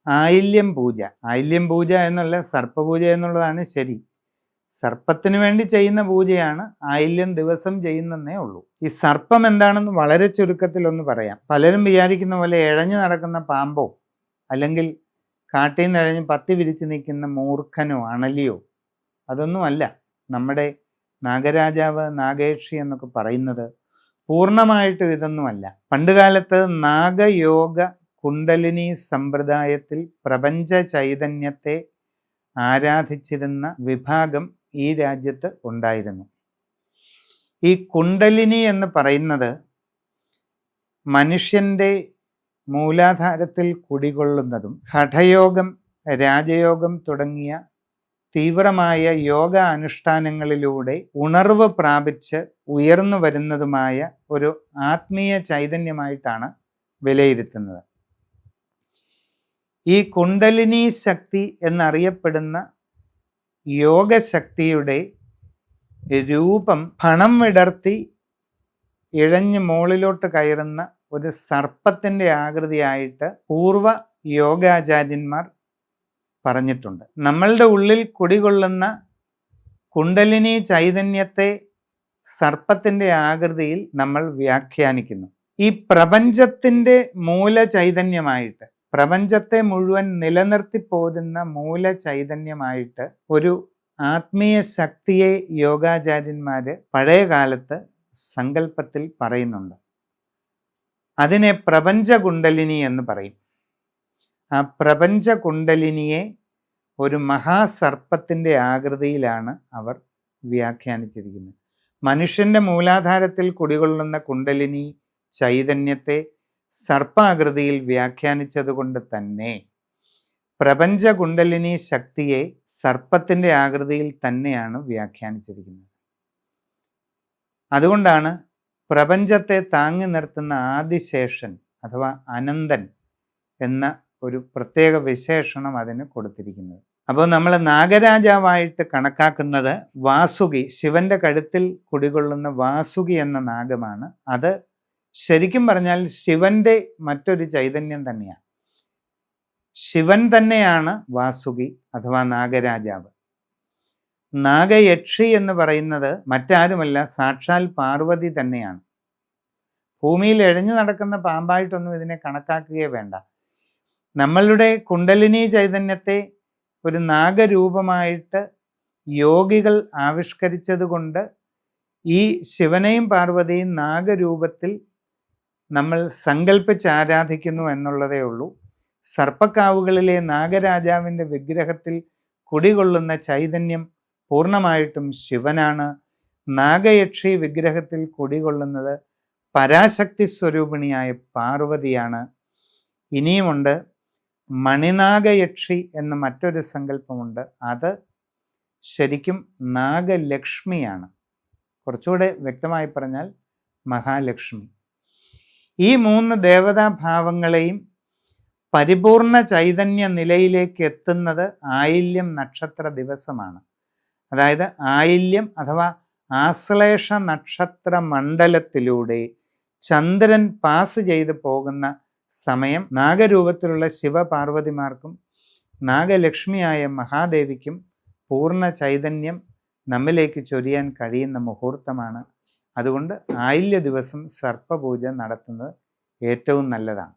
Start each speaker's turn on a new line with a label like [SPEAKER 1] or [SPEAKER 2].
[SPEAKER 1] ആയില്യം പൂജ. ആയില്യം പൂജ എന്നുള്ള സർപ്പപൂജ എന്നുള്ളതാണ് ശരി. സർപ്പത്തിന് വേണ്ടി ചെയ്യുന്ന പൂജയാണ് ആയില്യം ദിവസം ചെയ്യുന്നതേ ഉള്ളൂ. ഈ സർപ്പം എന്താണെന്ന് വളരെ ചുരുക്കത്തിൽ ഒന്ന് പറയാം. പലരും വിചാരിക്കുന്ന പോലെ ഇഴഞ്ഞു നടക്കുന്ന പാമ്പോ അല്ലെങ്കിൽ കാട്ടിൽ നിന്ന് ഇഴഞ്ഞ് പത്തി വിരിച്ച് നിൽക്കുന്ന മൂർഖനോ അണലിയോ അതൊന്നുമല്ല. നമ്മുടെ നാഗരാജാവ് നാഗേക്ഷി എന്നൊക്കെ പറയുന്നത് പൂർണ്ണമായിട്ടും ഇതൊന്നുമല്ല. പണ്ടുകാലത്ത് നാഗയോഗ കുണ്ടലിനി സമ്പ്രദായത്തിൽ പ്രപഞ്ച ചൈതന്യത്തെ ആരാധിച്ചിരുന്ന വിഭാഗം ഈ രാജ്യത്ത് ഉണ്ടായിരുന്നു. ഈ കുണ്ടലിനി എന്ന് പറയുന്നത് മനുഷ്യൻ്റെ മൂലാധാരത്തിൽ കുടികൊള്ളുന്നതും ഹഠയോഗം, രാജയോഗം തുടങ്ങിയ തീവ്രമായ യോഗ അനുഷ്ഠാനങ്ങളിലൂടെ ഉണർവ് പ്രാപിച്ച് ഉയർന്നു വരുന്നതുമായ ഒരു ആത്മീയ ചൈതന്യമായിട്ടാണ് വിലയിരുത്തുന്നത്. ഈ കുണ്ടലിനി ശക്തി എന്നറിയപ്പെടുന്ന യോഗശക്തിയുടെ രൂപം ഫണം വിടർത്തി ഇഴഞ്ഞ് മുകളിലോട്ട് കയറുന്ന ഒരു സർപ്പത്തിൻ്റെ ആകൃതിയായിട്ട് പൂർവ യോഗാചാര്യന്മാർ പറഞ്ഞിട്ടുണ്ട്. നമ്മളുടെ ഉള്ളിൽ കുടികൊള്ളുന്ന കുണ്ടലിനി ചൈതന്യത്തെ സർപ്പത്തിൻ്റെ ആകൃതിയിൽ നമ്മൾ വ്യാഖ്യാനിക്കുന്നു. ഈ പ്രപഞ്ചത്തിൻ്റെ മൂല ചൈതന്യമായിട്ട്, പ്രപഞ്ചത്തെ മുഴുവൻ നിലനിർത്തി പോരുന്ന മൂല ചൈതന്യമായിട്ട് ഒരു ആത്മീയ ശക്തിയെ യോഗാചാര്യന്മാർ പഴയ കാലത്ത് സങ്കല്പത്തിൽ പറയുന്നുണ്ട്. അതിനെ പ്രപഞ്ച കുണ്ടലിനി എന്ന് പറയും. ആ പ്രപഞ്ച കുണ്ടലിനിയെ ഒരു മഹാസർപ്പത്തിൻ്റെ ആകൃതിയിലാണ് അവർ വ്യാഖ്യാനിച്ചിരിക്കുന്നത്. മനുഷ്യൻ്റെ മൂലാധാരത്തിൽ കുടികൊള്ളുന്ന കുണ്ടലിനി ചൈതന്യത്തെ സർപ്പാകൃതിയിൽ വ്യാഖ്യാനിച്ചതുകൊണ്ട് തന്നെ പ്രപഞ്ച കുണ്ടലിനി ശക്തിയെ സർപ്പത്തിൻ്റെ ആകൃതിയിൽ തന്നെയാണ് വ്യാഖ്യാനിച്ചിരിക്കുന്നത്. അതുകൊണ്ടാണ് പ്രപഞ്ചത്തെ താങ്ങി നിർത്തുന്ന ആദിശേഷൻ അഥവാ അനന്തൻ എന്ന ഒരു പ്രത്യേക വിശേഷണം അതിന് കൊടുത്തിരിക്കുന്നത്. അപ്പോൾ നമ്മൾ നാഗരാജാവായിട്ട് കണക്കാക്കുന്നത് വാസുകി, ശിവന്റെ കഴുത്തിൽ കുടികൊള്ളുന്ന വാസുകി എന്ന നാഗമാണ്. അത് ശരിക്കും പറഞ്ഞാൽ ശിവന്റെ മറ്റൊരു ചൈതന്യം തന്നെയാണ്. ശിവൻ തന്നെയാണ് വാസുകി അഥവാ നാഗരാജാവ്. നാഗയക്ഷി എന്ന് പറയുന്നത് മറ്റാരുമല്ല, സാക്ഷാൽ പാർവതി തന്നെയാണ്. ഭൂമിയിൽ എഴഞ്ഞു നടക്കുന്ന പാമ്പായിട്ടൊന്നും ഇതിനെ കണക്കാക്കുകയേ വേണ്ട. നമ്മളുടെ കുണ്ടലിനി ചൈതന്യത്തെ ഒരു നാഗരൂപമായിട്ട് യോഗികൾ ആവിഷ്കരിച്ചത് കൊണ്ട് ഈ ശിവനെയും പാർവതിയും നാഗരൂപത്തിൽ നമ്മൾ സങ്കല്പിച്ച് ആരാധിക്കുന്നു എന്നുള്ളതേ ഉള്ളൂ. സർപ്പക്കാവുകളിലെ നാഗരാജാവിൻ്റെ വിഗ്രഹത്തിൽ കുടികൊള്ളുന്ന ചൈതന്യം പൂർണ്ണമായിട്ടും ശിവനാണ്. നാഗയക്ഷി വിഗ്രഹത്തിൽ കുടികൊള്ളുന്നത് പരാശക്തി സ്വരൂപിണിയായ പാർവതിയാണ്. ഇനിയുമുണ്ട് മണിനാഗയക്ഷി എന്ന മറ്റൊരു സങ്കല്പമുണ്ട്. അത് ശരിക്കും നാഗലക്ഷ്മിയാണ്. കുറച്ചുകൂടെ വ്യക്തമായി പറഞ്ഞാൽ മഹാലക്ഷ്മി. ഈ മൂന്ന് ദേവതാഭാവങ്ങളെയും പരിപൂർണ ചൈതന്യ നിലയിലേക്ക് എത്തുന്നത് ആയില്യം നക്ഷത്ര ദിവസമാണ്. അതായത് ആയില്യം അഥവാ ആശ്ലേഷ നക്ഷത്ര മണ്ഡലത്തിലൂടെ ചന്ദ്രൻ പാസ് ചെയ്ത് പോകുന്ന സമയം നാഗരൂപത്തിലുള്ള ശിവപാർവതിമാർക്കും നാഗലക്ഷ്മിയായ മഹാദേവിക്കും പൂർണ്ണ ചൈതന്യം നമ്മിലേക്ക് ചൊരിയാൻ കഴിയുന്ന മുഹൂർത്തമാണ്. അതുകൊണ്ട് ആയില്യ ദിവസം സർപ്പപൂജ നടത്തുന്നത് ഏറ്റവും നല്ലതാണ്.